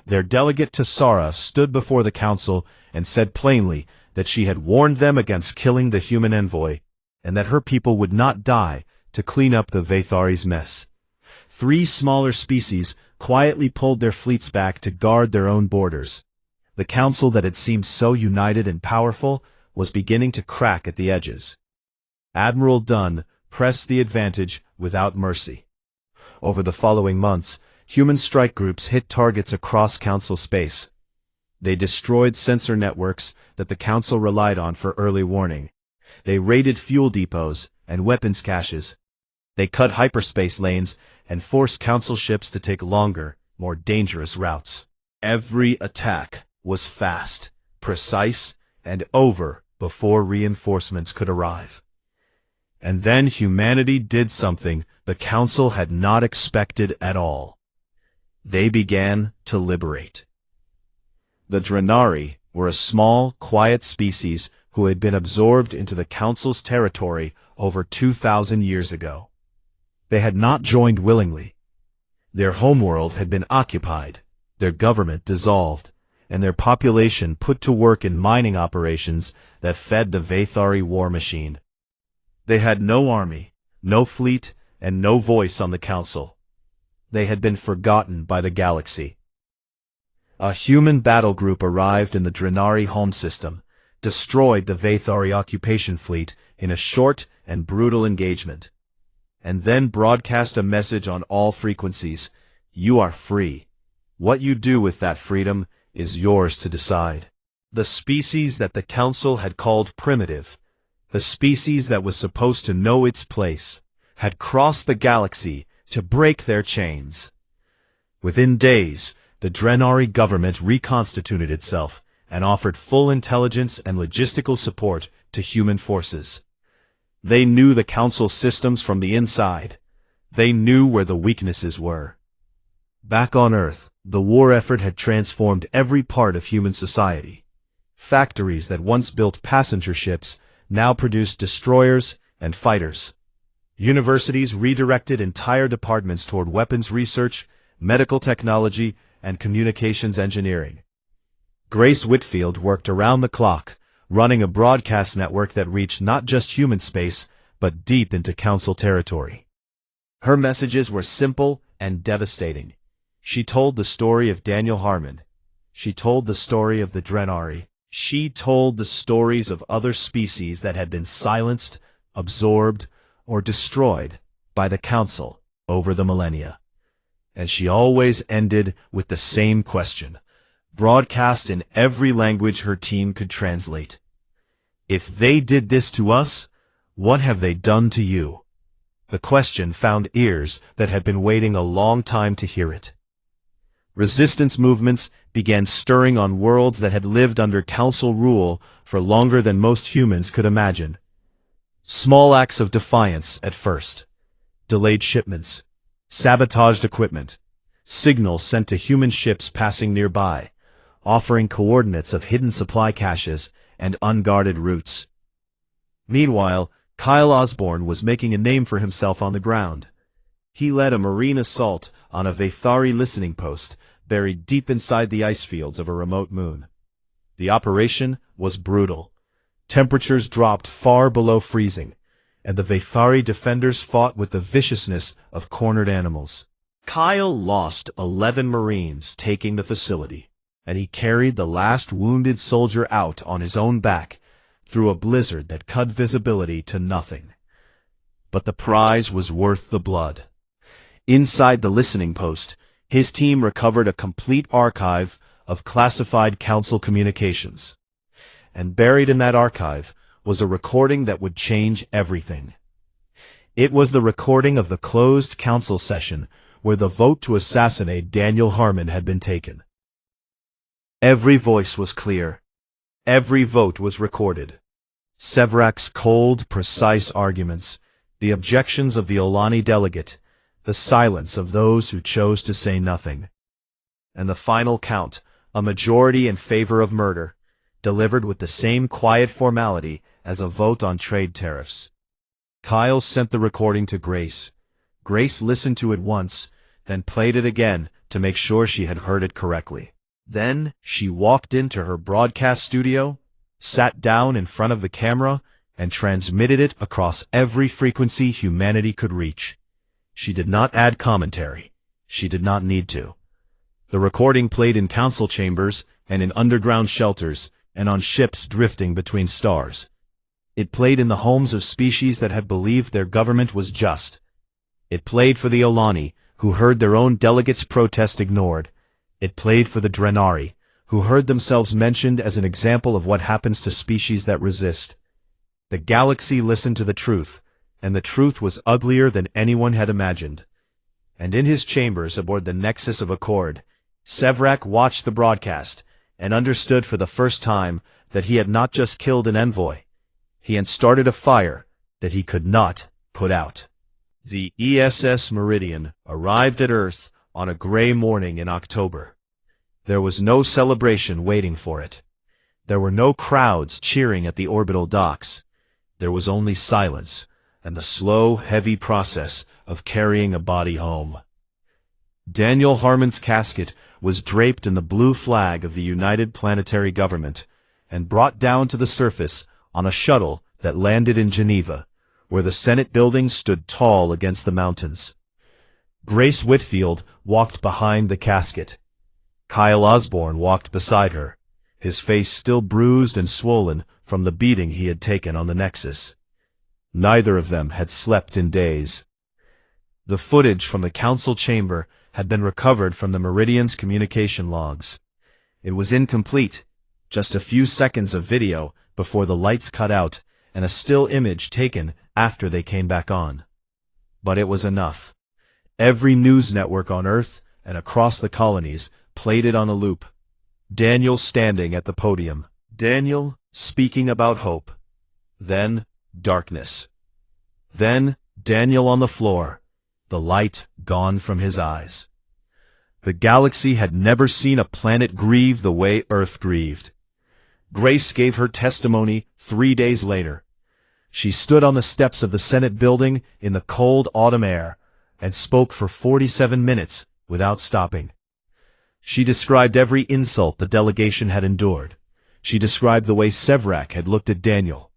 Their delegate Tassara stood before the council and said plainly that she had warned them against killing the human envoy, and that her people would not die to clean up the Vathari's mess. 3 smaller species quietly pulled their fleets back to guard their own borders. The council that had seemed so united and powerful was beginning to crack at the edges. Admiral Dunn pressed the advantage without mercy. Over the following months, human strike groups hit targets across council space. They destroyed sensor networks that the council relied on for early warning. They raided fuel depots and weapons caches. They cut hyperspace lanes and forced council ships to take longer, more dangerous routes. Every attack was fast, precise, and over before reinforcements could arrive. And then humanity did something the council had not expected at all. They began to liberate. The Drenari were a small, quiet species who had been absorbed into the council's territory over 2,000 years ago. They had not joined willingly. Their homeworld had been occupied, their government dissolved, and their population put to work in mining operations that fed the Vathari war machine. They had no army, no fleet, and no voice on the council. They had been forgotten by the galaxy. A human battle group arrived in the Drenari home system, destroyed the Vathari occupation fleet in a short and brutal engagement, and then broadcast a message on all frequencies: "You are free. What you do with that freedom is yours to decide." The species that the council had called primitive, the species that was supposed to know its place, had crossed the galaxy to break their chains. Within days, the Drenari government reconstituted itself and offered full intelligence and logistical support to human forces. They knew the council systems from the inside. They knew where the weaknesses were. Back on Earth, the war effort had transformed every part of human society. Factories that once built passenger ships now produced destroyers and fighters. Universities redirected entire departments toward weapons research, medical technology, and communications engineering. Grace Whitfield worked around the clock, running a broadcast network that reached not just human space, but deep into council territory. Her messages were simple and devastating. She told the story of Daniel Harmon. She told the story of the Drenari. She told the stories of other species that had been silenced, absorbed, or destroyed by the Council over the millennia. And she always ended with the same question, broadcast in every language her team could translate. If they did this to us, what have they done to you? The question found ears that had been waiting a long time to hear it. Resistance movements began stirring on worlds that had lived under Council rule for longer than most humans could imagine. Small acts of defiance at first. Delayed shipments, sabotaged equipment, signals sent to human ships passing nearby, offering coordinates of hidden supply caches and unguarded routes. Meanwhile, Kyle Osborne was making a name for himself on the ground. He led a marine assault on a Vathari listening post buried deep inside the ice fields of a remote moon. The operation was brutal. Temperatures dropped far below freezing, and the Vathari defenders fought with the viciousness of cornered animals. Kyle lost 11 Marines taking the facility, and he carried the last wounded soldier out on his own back through a blizzard that cut visibility to nothing. But the prize was worth the blood. Inside the listening post, his team recovered a complete archive of classified Council communications. And buried in that archive was a recording that would change everything. It was the recording of the closed Council session where the vote to assassinate Daniel Harmon had been taken. Every voice was clear. Every vote was recorded. Sevrak's cold, precise arguments, the objections of the Olani delegate, the silence of those who chose to say nothing. And the final count, a majority in favor of murder, delivered with the same quiet formality as a vote on trade tariffs. Kyle sent the recording to Grace. Grace listened to it once, then played it again to make sure she had heard it correctly. Then she walked into her broadcast studio, sat down in front of the camera, and transmitted it across every frequency humanity could reach. She did not add commentary. She did not need to. The recording played in council chambers and in underground shelters and on ships drifting between stars. It played in the homes of species that had believed their government was just. It played for the Olani, who heard their own delegates' protest ignored. It played for the Drenari, who heard themselves mentioned as an example of what happens to species that resist. The galaxy listened to the truth, and the truth was uglier than anyone had imagined. And in his chambers aboard the Nexus of Accord, Sevrak watched the broadcast and understood for the first time that he had not just killed an envoy. He had started a fire that he could not put out. The ESS Meridian arrived at Earth on a gray morning in October. There was no celebration waiting for it. There were no crowds cheering at the orbital docks. There was only silence and the slow, heavy process of carrying a body home. Daniel Harmon's casket was draped in the blue flag of the United Planetary Government and brought down to the surface on a shuttle that landed in Geneva, where the Senate building stood tall against the mountains. Grace Whitfield walked behind the casket. Kyle Osborne walked beside her, his face still bruised and swollen from the beating he had taken on the Nexus. Neither of them had slept in days. The footage from the council chamber had been recovered from the Meridian's communication logs. It was incomplete, just a few seconds of video before the lights cut out and a still image taken after they came back on. But it was enough. Every news network on Earth and across the colonies played it on a loop. Daniel standing at the podium. Daniel speaking about hope. Then darkness. Then Daniel on the floor, the light gone from his eyes. The galaxy had never seen a planet grieve the way Earth grieved. Grace gave her testimony 3 days later. She stood on the steps of the Senate building in the cold autumn air and spoke for 47 minutes without stopping. She described every insult the delegation had endured. She described the way Sevrak had looked at Daniel,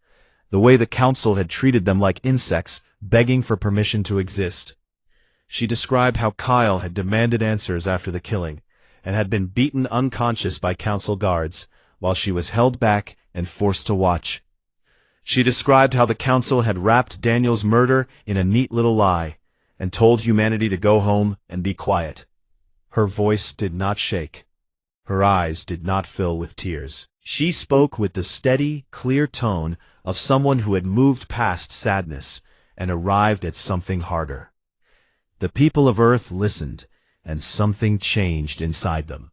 the way the council had treated them like insects begging for permission to exist. She described how Kyle had demanded answers after the killing and had been beaten unconscious by council guards, while she was held back and forced to watch. She described how the council had wrapped Daniel's murder in a neat little lie, and told humanity to go home and be quiet. Her voice did not shake. Her eyes did not fill with tears. She spoke with the steady, clear tone of someone who had moved past sadness and arrived at something harder. The people of Earth listened, and something changed inside them.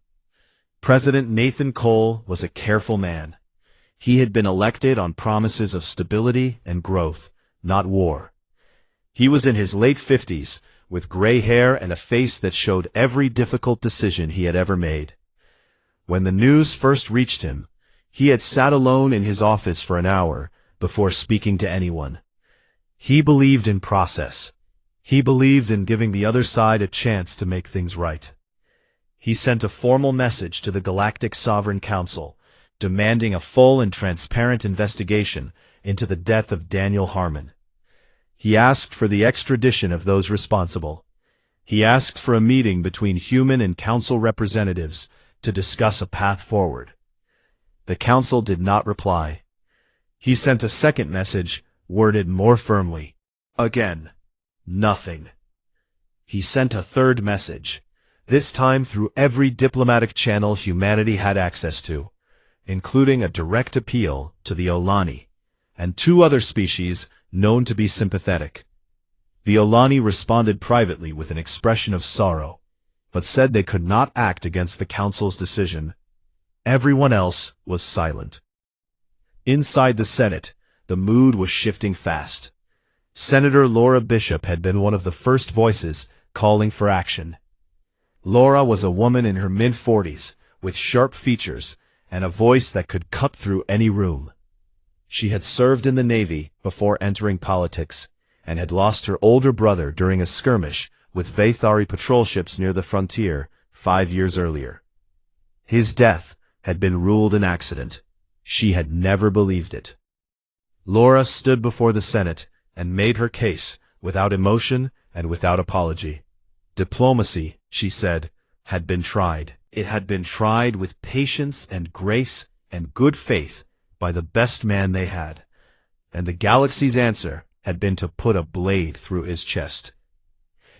President Nathan Cole was a careful man. He had been elected on promises of stability and growth, not war. He was in his late 50s, with gray hair and a face that showed every difficult decision he had ever made. When the news first reached him, he had sat alone in his office for an hour before speaking to anyone. He believed in process. He believed in giving the other side a chance to make things right. He sent a formal message to the Galactic Sovereign Council, demanding a full and transparent investigation into the death of Daniel Harmon. He asked for the extradition of those responsible. He asked for a meeting between human and council representatives to discuss a path forward. The council did not reply. He sent a second message, worded more firmly. Again, nothing. He sent a third message, this time through every diplomatic channel humanity had access to, including a direct appeal to the Olani, and 2 other species known to be sympathetic. The Olani responded privately with an expression of sorrow, but said they could not act against the council's decision. Everyone else was silent. Inside the Senate, the mood was shifting fast. Senator Laura Bishop had been one of the first voices calling for action. Laura was a woman in her mid-40s, with sharp features and a voice that could cut through any room. She had served in the Navy before entering politics, and had lost her older brother during a skirmish with Vathari patrol ships near the frontier 5 years earlier. His death had been ruled an accident. She had never believed it. Laura stood before the Senate and made her case without emotion and without apology. Diplomacy, she said, had been tried. It had been tried with patience and grace and good faith by the best man they had, and the galaxy's answer had been to put a blade through his chest.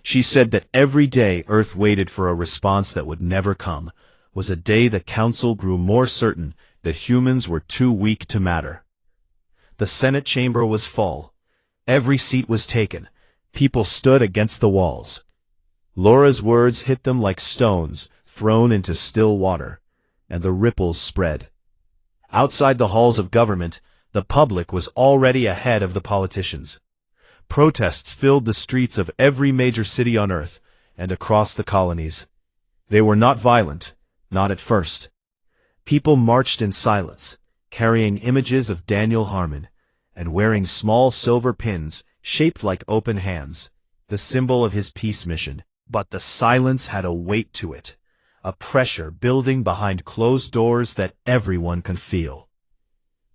She said that every day Earth waited for a response that would never come was a day the Council grew more certain that humans were too weak to matter. The Senate chamber was full. Every seat was taken. People stood against the walls. Laura's words hit them like stones thrown into still water, and the ripples spread. Outside the halls of government, the public was already ahead of the politicians. Protests filled the streets of every major city on Earth and across the colonies. They were not violent, not at first. People marched in silence, carrying images of Daniel Harmon, and wearing small silver pins shaped like open hands, the symbol of his peace mission. But the silence had a weight to it, a pressure building behind closed doors that everyone could feel.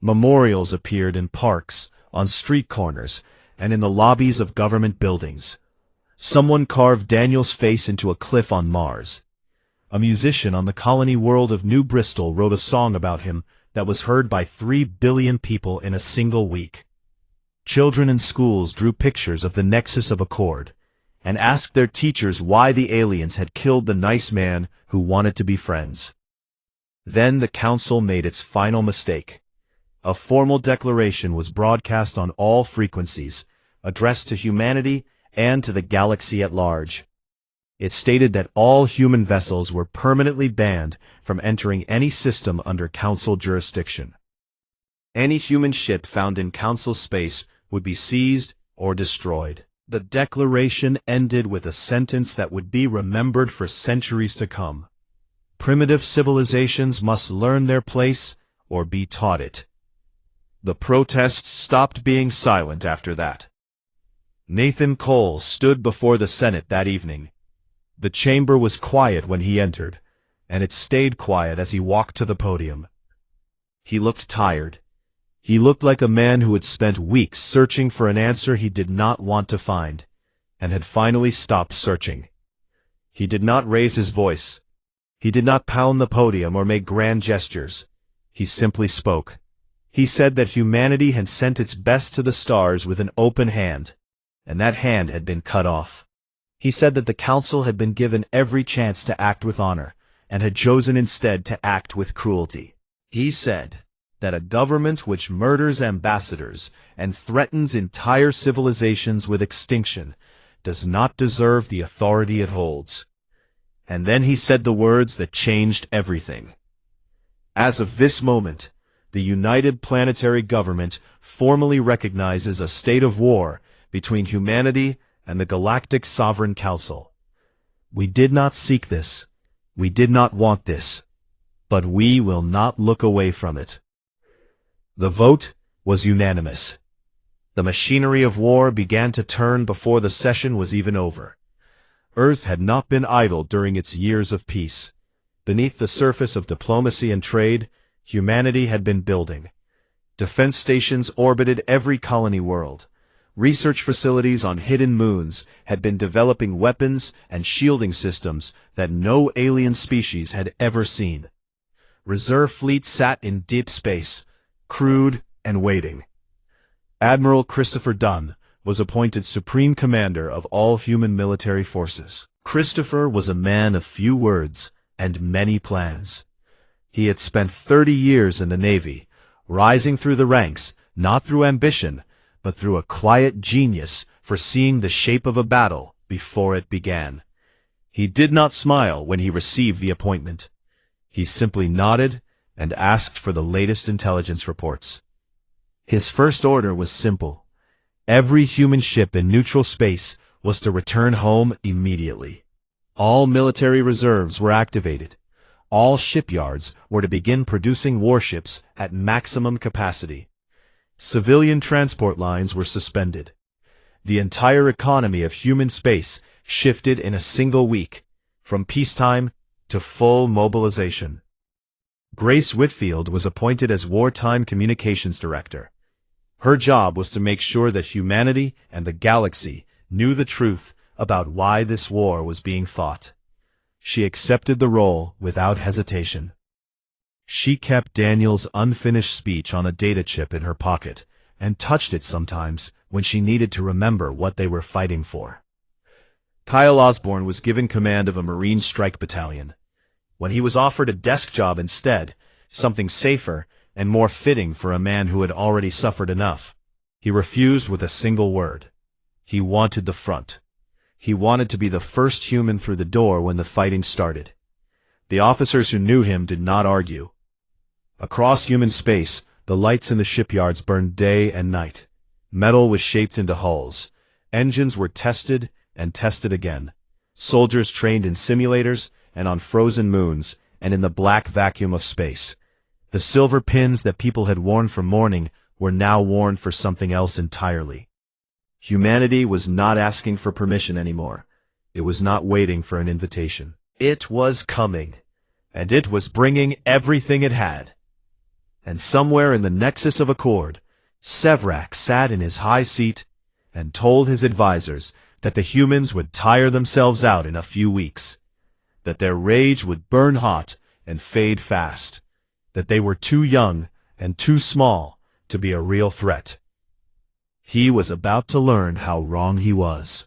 Memorials appeared in parks, on street corners, and in the lobbies of government buildings. Someone carved Daniel's face into a cliff on Mars. A musician on the colony world of New Bristol wrote a song about him that was heard by 3 billion people in a single week. Children in schools drew pictures of the Nexus of Accord, and asked their teachers why the aliens had killed the nice man who wanted to be friends. Then the council made its final mistake. A formal declaration was broadcast on all frequencies, addressed to humanity and to the galaxy at large. It stated that all human vessels were permanently banned from entering any system under council jurisdiction. Any human ship found in council space would be seized or destroyed. The declaration ended with a sentence that would be remembered for centuries to come. Primitive civilizations must learn their place or be taught it. The protests stopped being silent after that. Nathan Cole stood before the Senate that evening. The chamber was quiet when he entered, and it stayed quiet as he walked to the podium. He looked tired. He looked like a man who had spent weeks searching for an answer he did not want to find, and had finally stopped searching. He did not raise his voice. He did not pound the podium or make grand gestures. He simply spoke. He said that humanity had sent its best to the stars with an open hand, and that hand had been cut off. He said that the council had been given every chance to act with honor, and had chosen instead to act with cruelty. He said that a government which murders ambassadors and threatens entire civilizations with extinction does not deserve the authority it holds. And then he said the words that changed everything. As of this moment, the United Planetary Government formally recognizes a state of war between humanity and the Galactic Sovereign Council. We did not seek this. We did not want this. But we will not look away from it. The vote was unanimous. The machinery of war began to turn before the session was even over. Earth had not been idle during its years of peace. Beneath the surface of diplomacy and trade, humanity had been building. Defense stations orbited every colony world. Research facilities on hidden moons had been developing weapons and shielding systems that no alien species had ever seen. Reserve fleets sat in deep space, crewed and waiting. Admiral Christopher Dunn was appointed Supreme Commander of all human military forces. Christopher was a man of few words and many plans. He had spent 30 years in the Navy, rising through the ranks, not through ambition, but through a quiet genius for seeing the shape of a battle before it began. He did not smile when he received the appointment. He simply nodded and asked for the latest intelligence reports. His first order was simple. Every human ship in neutral space was to return home immediately. All military reserves were activated. All shipyards were to begin producing warships at maximum capacity. Civilian transport lines were suspended. The entire economy of human space shifted in a single week, from peacetime to full mobilization. Grace Whitfield was appointed as Wartime Communications Director. Her job was to make sure that humanity and the galaxy knew the truth about why this war was being fought. She accepted the role without hesitation. She kept Daniel's unfinished speech on a data chip in her pocket and touched it sometimes when she needed to remember what they were fighting for. Kyle Osborne was given command of a Marine strike battalion. When he was offered a desk job instead, something safer and more fitting for a man who had already suffered enough, he refused with a single word. He wanted the front. He wanted to be the first human through the door when the fighting started. The officers who knew him did not argue. Across human space, the lights in the shipyards burned day and night. Metal was shaped into hulls. Engines were tested and tested again. Soldiers trained in simulators and on frozen moons and in the black vacuum of space. The silver pins that people had worn for mourning were now worn for something else entirely. Humanity was not asking for permission anymore. It was not waiting for an invitation. It was coming, and it was bringing everything it had. And somewhere in the nexus of accord, Sevrak sat in his high seat and told his advisors that the humans would tire themselves out in a few weeks, that their rage would burn hot and fade fast, that they were too young and too small to be a real threat. He was about to learn how wrong he was.